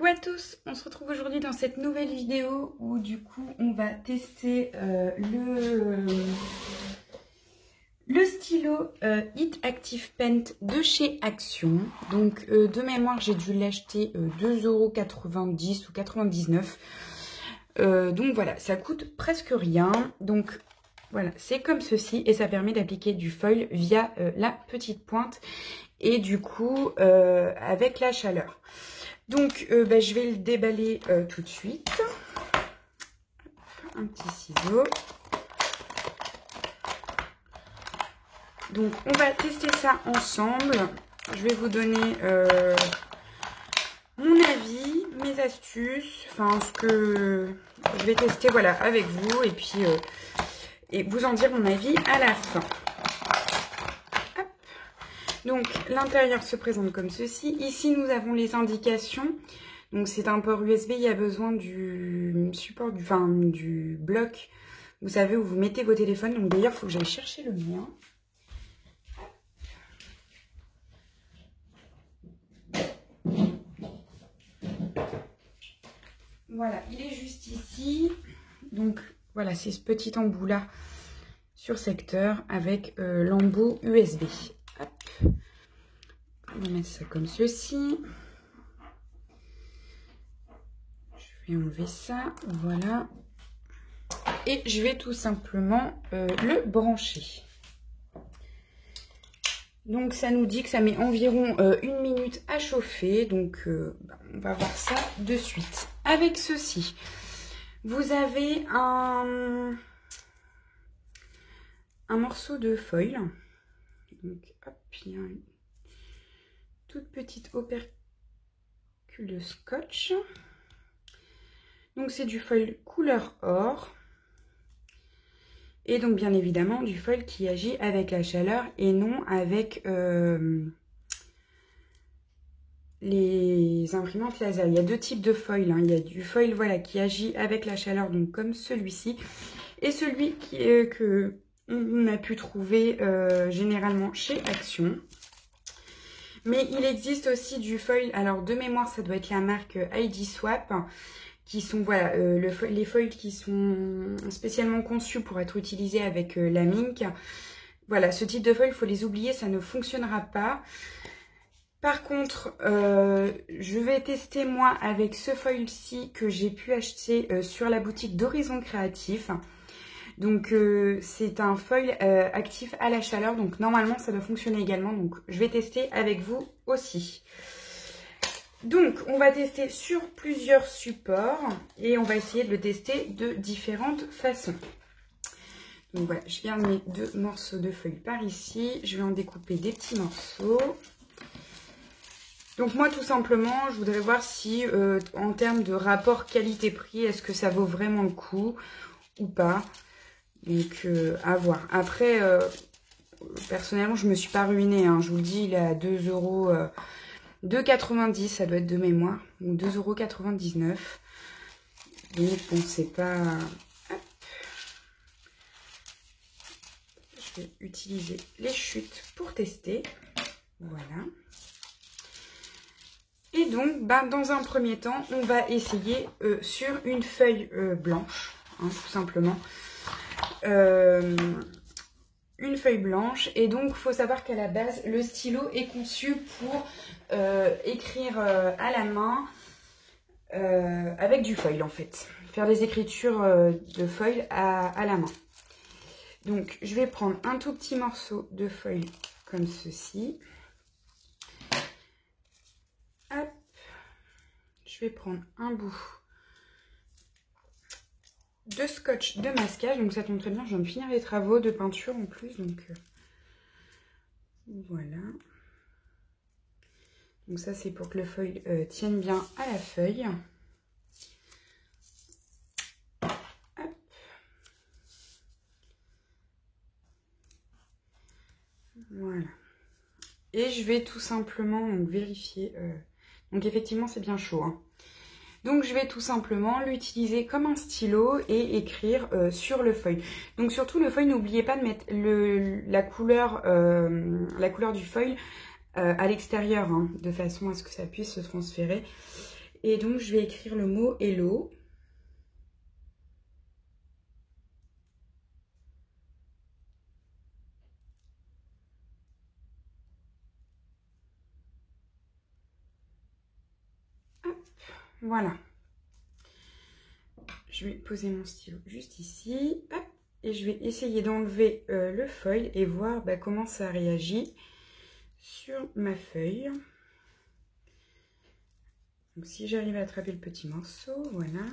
Coucou à tous, on se retrouve aujourd'hui dans cette nouvelle vidéo où du coup on va tester le stylo Hit Active Pen de chez Action. Donc de mémoire j'ai dû l'acheter 2,90 € ou 99 €. Donc voilà, ça coûte presque rien. Donc voilà, c'est comme ceci et ça permet d'appliquer du foil via la petite pointe et du coup avec la chaleur. Donc, je vais le déballer tout de suite. Un petit ciseau. Donc, on va tester ça ensemble. Je vais vous donner mon avis, mes astuces, enfin ce que je vais tester voilà, avec vous et puis et vous en dire mon avis à la fin. Donc, l'intérieur se présente comme ceci. Ici, nous avons les indications. Donc, c'est un port USB. Il y a besoin du support, du bloc, vous savez, où vous mettez vos téléphones. Donc, d'ailleurs, il faut que j'aille chercher le mien. Voilà, il est juste ici. Donc, voilà, c'est ce petit embout-là sur secteur avec l'embout USB. Hop. On va mettre ça comme ceci. Je vais enlever ça, voilà. Et je vais tout simplement le brancher. Donc ça nous dit que ça met environ 1 minute à chauffer. Donc on va voir ça de suite. Avec ceci, vous avez un morceau de foil. Donc hop, il y a une toute petite opercule de scotch. Donc c'est du foil couleur or. Et donc bien évidemment du foil qui agit avec la chaleur et non avec les imprimantes laser. Il y a deux types de foil. Hein. Il y a du foil voilà, qui agit avec la chaleur, donc comme celui-ci. Et celui que on a pu trouver généralement chez Action. Mais il existe aussi du foil, alors de mémoire ça doit être la marque ID Swap, qui sont voilà les foils qui sont spécialement conçus pour être utilisés avec la mink. Voilà, ce type de foil, il faut les oublier, ça ne fonctionnera pas. Par contre, je vais tester moi avec ce foil-ci que j'ai pu acheter sur la boutique d'Horizon Créatif. Donc c'est un foil actif à la chaleur, donc normalement ça doit fonctionner également, donc je vais tester avec vous aussi. Donc on va tester sur plusieurs supports et on va essayer de le tester de différentes façons. Donc voilà, je garde mes deux morceaux de feuilles par ici, je vais en découper des petits morceaux. Donc moi tout simplement, je voudrais voir si en termes de rapport qualité-prix, est-ce que ça vaut vraiment le coup ou pas. Donc à voir. Après, personnellement, je me suis pas ruinée. Hein. Je vous le dis, il est à 2,90 €, ça doit être de mémoire. Ou 2,99 €. Donc bon, c'est pas... Hop. Je vais utiliser les chutes pour tester. Voilà. Et donc, dans un premier temps, on va essayer sur une feuille blanche, hein, tout simplement. Une feuille blanche et donc il faut savoir qu'à la base le stylo est conçu pour écrire à la main avec du foil en fait, faire des écritures de foil à la main. Donc je vais prendre un tout petit morceau de foil comme ceci. Hop. Je vais prendre un bout de scotch de masquage, donc ça tombe très bien, je viens de finir les travaux de peinture en plus, donc voilà. Donc ça c'est pour que le foil tienne bien à la feuille. Hop. Voilà. Et je vais tout simplement donc, vérifier, donc effectivement c'est bien chaud, hein. Donc je vais tout simplement l'utiliser comme un stylo et écrire sur le foil. Donc surtout le foil, n'oubliez pas de mettre la couleur du foil à l'extérieur, hein, de façon à ce que ça puisse se transférer. Et donc, je vais écrire le mot hello. Hop, voilà. Je vais poser mon stylo juste ici. Hop, et je vais essayer d'enlever le foil et voir comment ça réagit sur ma feuille. Donc, si j'arrive à attraper le petit morceau, voilà.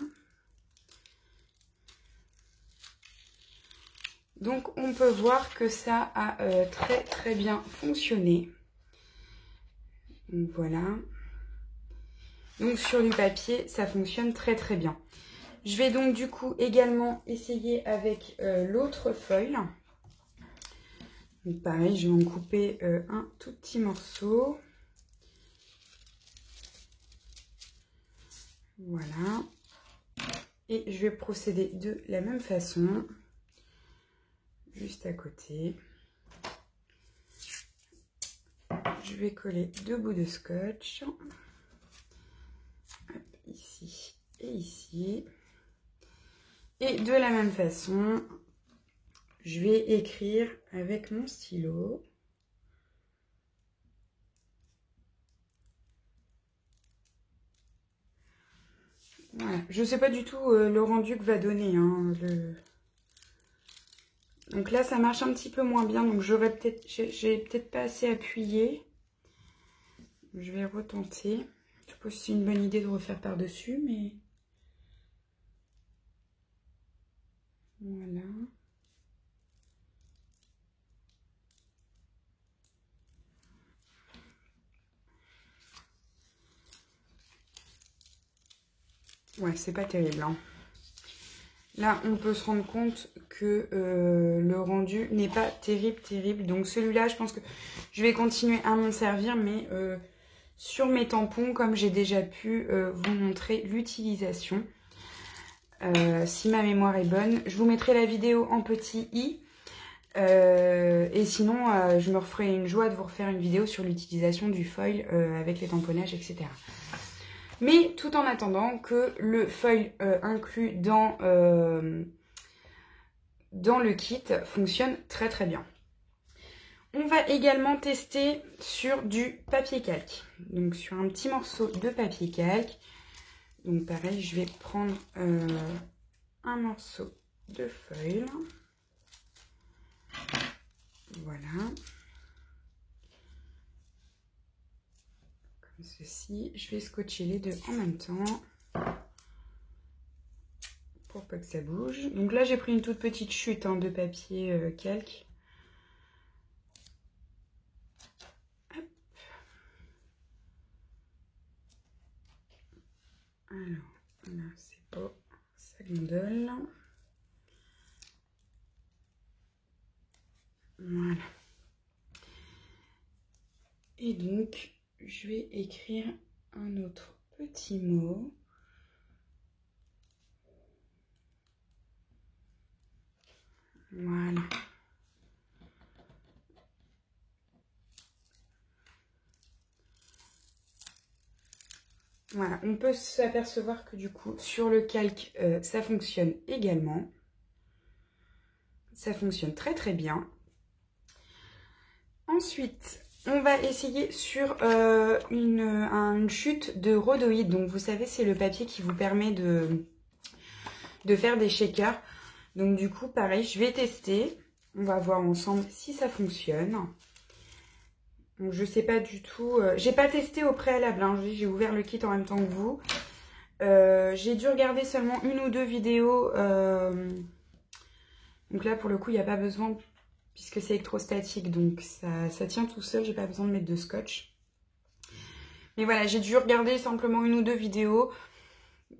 Donc, on peut voir que ça a très très bien fonctionné. Donc, voilà. Donc, sur du papier, ça fonctionne très très bien. Je vais donc du coup également essayer avec l'autre foil. Donc, pareil, je vais en couper un tout petit morceau. Voilà. Et je vais procéder de la même façon. Juste à côté. Je vais coller 2 bouts de scotch. Hop, ici et ici. Et de la même façon, je vais écrire avec mon stylo. Voilà. Je ne sais pas du tout le rendu que va donner. Hein, Donc là, ça marche un petit peu moins bien. Donc j'ai peut-être pas assez appuyé. Je vais retenter. Je suppose que c'est une bonne idée de refaire par-dessus, mais... Voilà. Ouais, c'est pas terrible. Hein. Là, on peut se rendre compte que le rendu n'est pas terrible. Donc celui-là, je pense que je vais continuer à m'en servir, mais sur mes tampons, comme j'ai déjà pu vous montrer l'utilisation. Si ma mémoire est bonne. Je vous mettrai la vidéo en petit i. Et sinon, je me referai une joie de vous refaire une vidéo sur l'utilisation du foil avec les tamponnages, etc. Mais tout en attendant que le foil inclus dans le kit fonctionne très très bien. On va également tester sur du papier calque. Donc sur un petit morceau de papier calque. Donc pareil, je vais prendre un morceau de foil. Voilà. Comme ceci. Je vais scotcher les deux en même temps. Pour pas que ça bouge. Donc là, j'ai pris une toute petite chute de papier calque. Hop. Alors, là, c'est beau. Ça gondole. Voilà. Et donc, je vais écrire un autre petit mot. Voilà. Voilà, on peut s'apercevoir que du coup, sur le calque, ça fonctionne également. Ça fonctionne très très bien. Ensuite, on va essayer sur une chute de rhodoïde. Donc, vous savez, c'est le papier qui vous permet de faire des shakers. Donc, du coup, pareil, je vais tester. On va voir ensemble si ça fonctionne. Donc, je sais pas du tout. J'ai pas testé au préalable. Hein, j'ai ouvert le kit en même temps que vous. J'ai dû regarder seulement une ou deux vidéos. Donc là, pour le coup, il n'y a pas besoin, puisque c'est électrostatique. Donc, ça tient tout seul. J'ai pas besoin de mettre de scotch. Mais voilà, j'ai dû regarder simplement une ou deux vidéos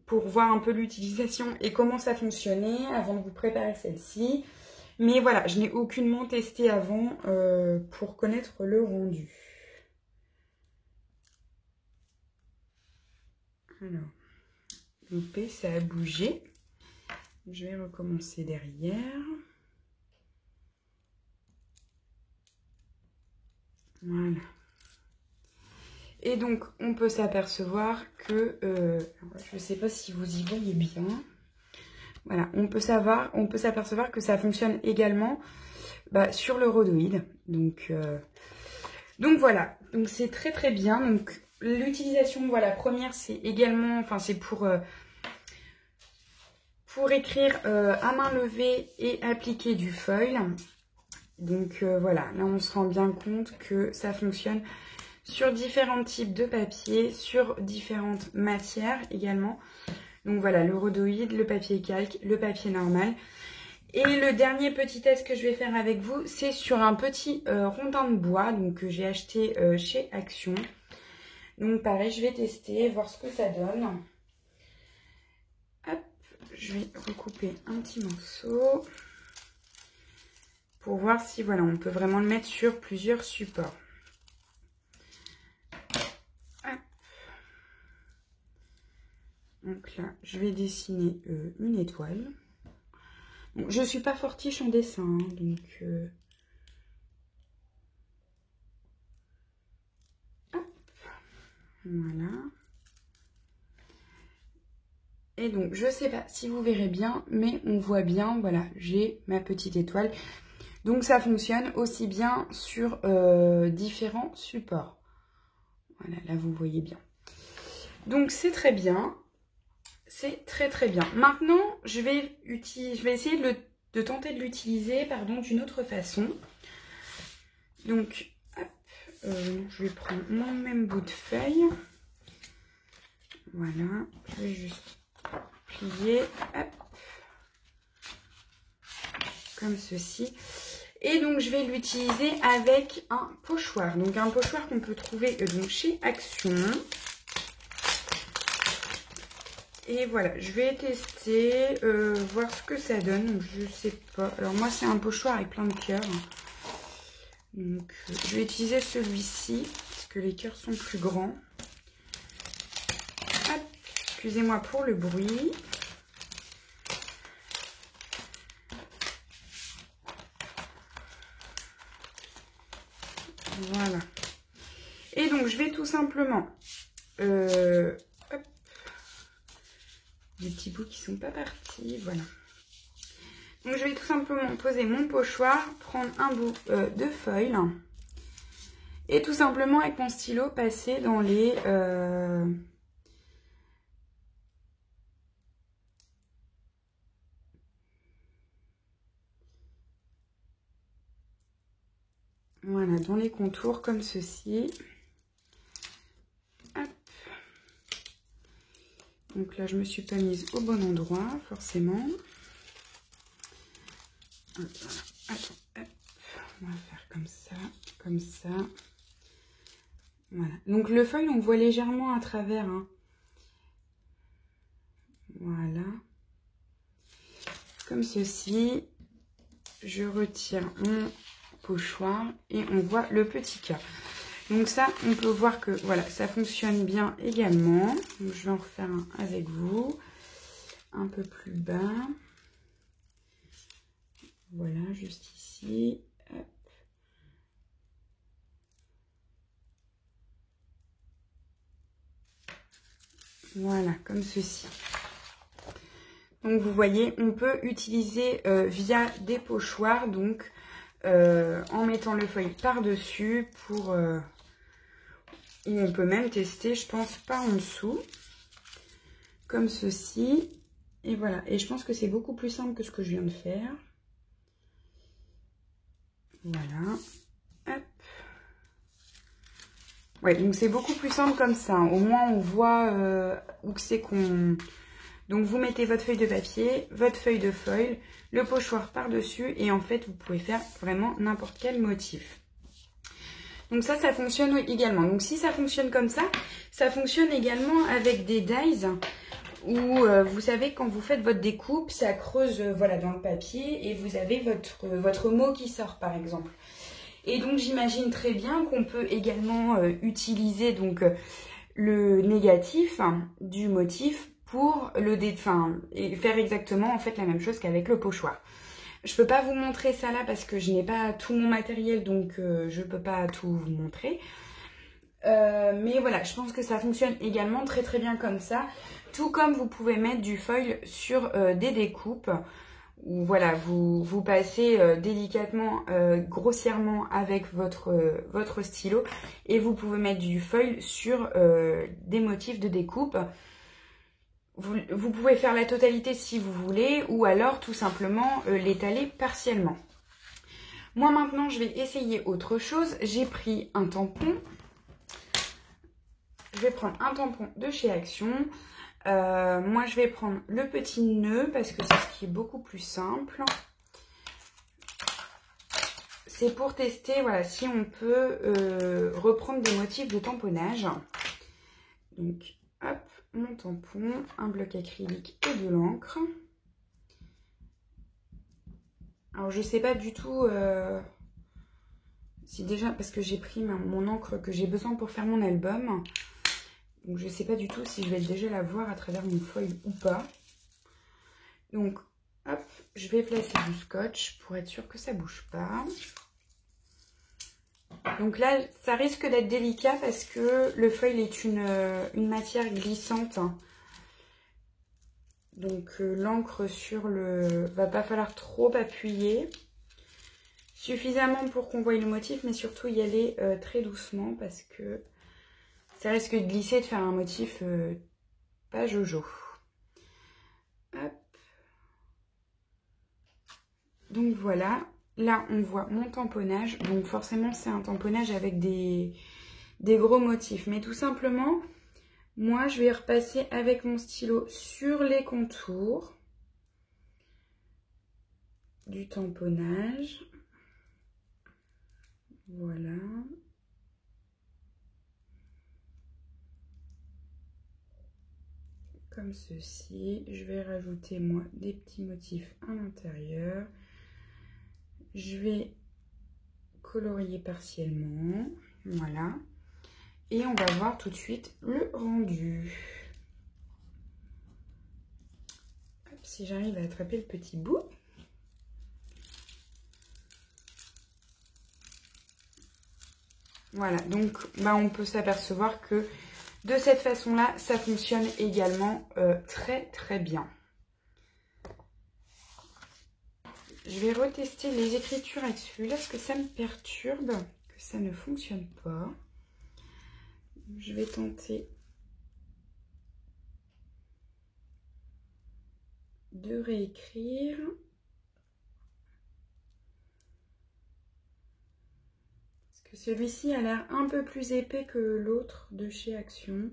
pour voir un peu l'utilisation et comment ça fonctionnait avant de vous préparer celle-ci. Mais voilà, je n'ai aucunement testé avant pour connaître le rendu. Alors, loupé, ça a bougé. Je vais recommencer derrière. Voilà. Et donc, on peut s'apercevoir que, je ne sais pas si vous y voyez bien. Voilà, on peut s'apercevoir que ça fonctionne également sur le rhodoïde. Donc voilà, donc c'est très très bien. Donc l'utilisation, voilà, première, c'est également, enfin c'est pour écrire à main levée et appliquer du foil. Donc voilà, là on se rend bien compte que ça fonctionne sur différents types de papier, sur différentes matières également. Donc voilà, le rhodoïde, le papier calque, le papier normal. Et le dernier petit test que je vais faire avec vous, c'est sur un petit rondin de bois que j'ai acheté chez Action. Donc pareil, je vais tester, voir ce que ça donne. Hop, je vais recouper un petit morceau pour voir si voilà, on peut vraiment le mettre sur plusieurs supports. Hop. Donc là, je vais dessiner une étoile. Bon, je ne suis pas fortiche en dessin, hein, donc... Hop. Voilà. Et donc, je ne sais pas si vous verrez bien, mais on voit bien, voilà, j'ai ma petite étoile. Donc, ça fonctionne aussi bien sur différents supports. Voilà, là, vous voyez bien. Donc, c'est très bien. C'est très, très bien. Maintenant, je vais essayer de tenter de l'utiliser, d'une autre façon. Donc, hop, je vais prendre mon même bout de feuille. Voilà, je vais juste plier, hop, comme ceci. Et donc, je vais l'utiliser avec un pochoir. Donc, un pochoir qu'on peut trouver donc chez Action. Et voilà, je vais tester, voir ce que ça donne. Donc, je sais pas. Alors, moi, c'est un pochoir avec plein de cœurs. Donc, je vais utiliser celui-ci, parce que les cœurs sont plus grands. Hop, excusez-moi pour le bruit. Voilà. Et donc, je vais tout simplement... hop, des petits bouts qui sont pas partis, voilà. Donc, je vais tout simplement poser mon pochoir, prendre un bout de feuille et tout simplement avec mon stylo passer dans les... Voilà, dans les contours comme ceci. Hop. Donc là, je me suis pas mise au bon endroit, forcément. Hop, voilà. Attends, hop. On va faire comme ça, comme ça. Voilà. Donc le feuille, on voit légèrement à travers. Hein. Voilà. Comme ceci. Je retire mon pochoir et on voit le petit cas. Donc ça, on peut voir que voilà, ça fonctionne bien également. Donc, je vais en refaire un avec vous. Un peu plus bas. Voilà, juste ici. Hop. Voilà, comme ceci. Donc vous voyez, on peut utiliser via des pochoirs, donc en mettant le feuille par-dessus pour... ou on peut même tester, je pense, par en dessous, comme ceci. Et voilà, et je pense que c'est beaucoup plus simple que ce que je viens de faire. Voilà. Hop. Ouais, donc c'est beaucoup plus simple comme ça. Au moins, on voit où que c'est qu'on... Donc, vous mettez votre feuille de papier, votre feuille de foil, le pochoir par-dessus. Et en fait, vous pouvez faire vraiment n'importe quel motif. Donc ça, ça fonctionne également. Donc, si ça fonctionne comme ça fonctionne également avec des dies où, vous savez, quand vous faites votre découpe, ça creuse voilà, dans le papier et vous avez votre mot qui sort, par exemple. Et donc, j'imagine très bien qu'on peut également utiliser donc, le négatif du motif pour et faire exactement en fait la même chose qu'avec le pochoir. Je peux pas vous montrer ça là parce que je n'ai pas tout mon matériel, donc je peux pas tout vous montrer. Mais voilà, je pense que ça fonctionne également très très bien comme ça. Tout comme vous pouvez mettre du foil sur des découpes. Où voilà, vous passez délicatement, grossièrement avec votre stylo. Et vous pouvez mettre du foil sur des motifs de découpe. Vous pouvez faire la totalité si vous voulez. Ou alors tout simplement l'étaler partiellement. Moi maintenant, je vais essayer autre chose. J'ai pris un tampon. Je vais prendre un tampon de chez Action. Moi, je vais prendre le petit nœud parce que c'est ce qui est beaucoup plus simple. C'est pour tester, voilà, si on peut reprendre des motifs de tamponnage. Donc, hop, mon tampon, un bloc acrylique et de l'encre. Alors, je sais pas du tout si déjà, parce que j'ai pris mon encre que j'ai besoin pour faire mon album. Donc, je ne sais pas du tout si je vais déjà la voir à travers mon foil ou pas. Donc, hop, je vais placer du scotch pour être sûr que ça ne bouge pas. Donc là, ça risque d'être délicat parce que le foil est une matière glissante. Donc, l'encre sur le... va pas falloir trop appuyer. Suffisamment pour qu'on voie le motif, mais surtout y aller très doucement parce que... ça risque de glisser, de faire un motif pas jojo. Hop. Donc voilà, là on voit mon tamponnage. Donc forcément c'est un tamponnage avec des gros motifs. Mais tout simplement, moi je vais repasser avec mon stylo sur les contours du tamponnage. Voilà. Comme ceci. Je vais rajouter moi des petits motifs à l'intérieur. Je vais colorier partiellement. Voilà. Et on va voir tout de suite le rendu. Hop, si j'arrive à attraper le petit bout. Voilà, donc bah, on peut s'apercevoir que de cette façon-là, ça fonctionne également très très bien. Je vais retester les écritures avec celui-là parce que ça me perturbe, que ça ne fonctionne pas. Je vais tenter de réécrire. Parce que celui-ci a l'air un peu plus épais que l'autre de chez Action.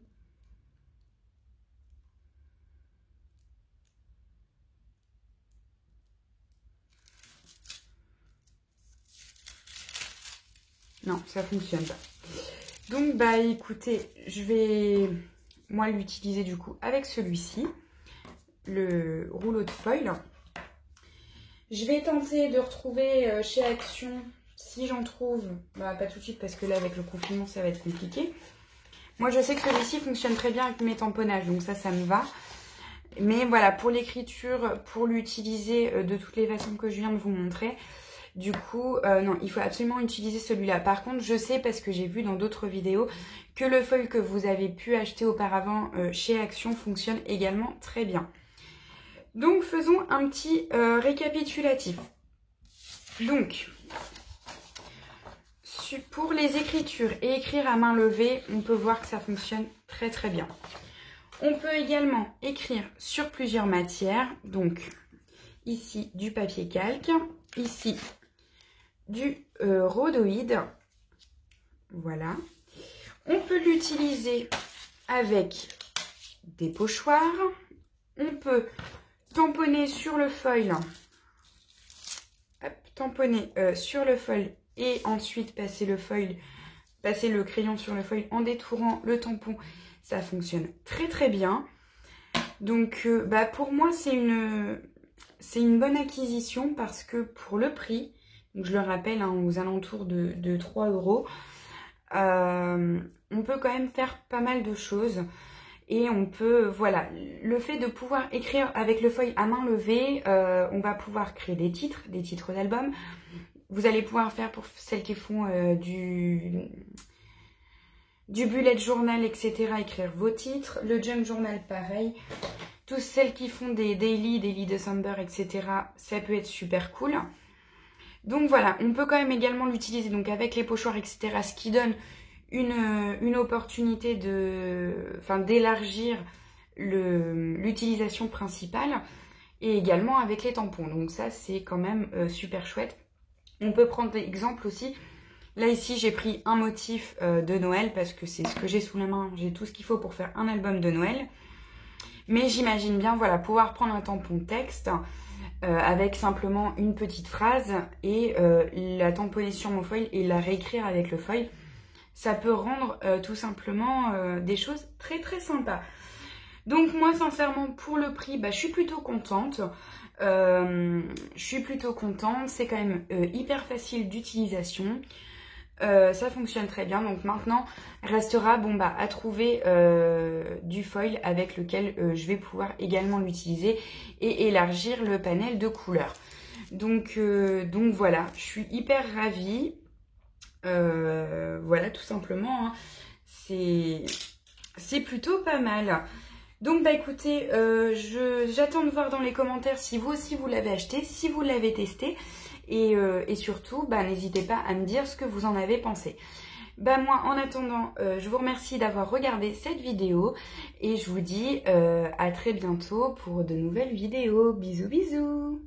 Non, ça fonctionne pas. Donc, bah écoutez, je vais, moi, l'utiliser du coup avec celui-ci, le rouleau de foil. Je vais tenter de retrouver chez Action, si j'en trouve, bah pas tout de suite parce que là, avec le confinement, ça va être compliqué. Moi, je sais que celui-ci fonctionne très bien avec mes tamponnages, donc ça me va. Mais voilà, pour l'écriture, pour l'utiliser de toutes les façons que je viens de vous montrer, du coup, non, il faut absolument utiliser celui-là. Par contre, je sais parce que j'ai vu dans d'autres vidéos que le foil que vous avez pu acheter auparavant chez Action fonctionne également très bien. Donc, faisons un petit récapitulatif. Donc, pour les écritures et écrire à main levée, on peut voir que ça fonctionne très très bien. On peut également écrire sur plusieurs matières. Donc, ici, du papier calque. Ici, du rhodoïde. Voilà. On peut l'utiliser avec des pochoirs. On peut tamponner sur le foil. Hop, tamponner sur le foil et ensuite passer le crayon sur le foil en détourant le tampon. Ça fonctionne très très bien. Donc bah, pour moi c'est une bonne acquisition parce que pour le prix, donc je le rappelle, hein, aux alentours de 3 €, on peut quand même faire pas mal de choses. Et on peut, voilà, le fait de pouvoir écrire avec le foil à main levée, on va pouvoir créer des titres d'albums. Vous allez pouvoir faire, pour celles qui font Du bullet journal, etc. Écrire vos titres. Le junk journal, pareil. Tous celles qui font des daily December, etc. Ça peut être super cool. Donc voilà, on peut quand même également l'utiliser donc avec les pochoirs, etc. Ce qui donne une opportunité d'élargir l'utilisation principale. Et également avec les tampons. Donc ça, c'est quand même super chouette. On peut prendre l'exemple aussi. Là, ici, j'ai pris un motif de Noël parce que c'est ce que j'ai sous la main. J'ai tout ce qu'il faut pour faire un album de Noël. Mais j'imagine bien, voilà, pouvoir prendre un tampon texte avec simplement une petite phrase et la tamponner sur mon foil et la réécrire avec le foil. Ça peut rendre tout simplement des choses très très sympas. Donc moi, sincèrement, pour le prix, je suis plutôt contente. C'est quand même hyper facile d'utilisation. Ça fonctionne très bien. Donc maintenant, restera à trouver du foil avec lequel je vais pouvoir également l'utiliser et élargir le panel de couleurs. Donc voilà, je suis hyper ravie. Voilà, tout simplement. Hein. C'est plutôt pas mal. Donc écoutez, j'attends de voir dans les commentaires si vous aussi vous l'avez acheté, si vous l'avez testé et surtout n'hésitez pas à me dire ce que vous en avez pensé. Moi en attendant, je vous remercie d'avoir regardé cette vidéo et je vous dis à très bientôt pour de nouvelles vidéos. Bisous bisous.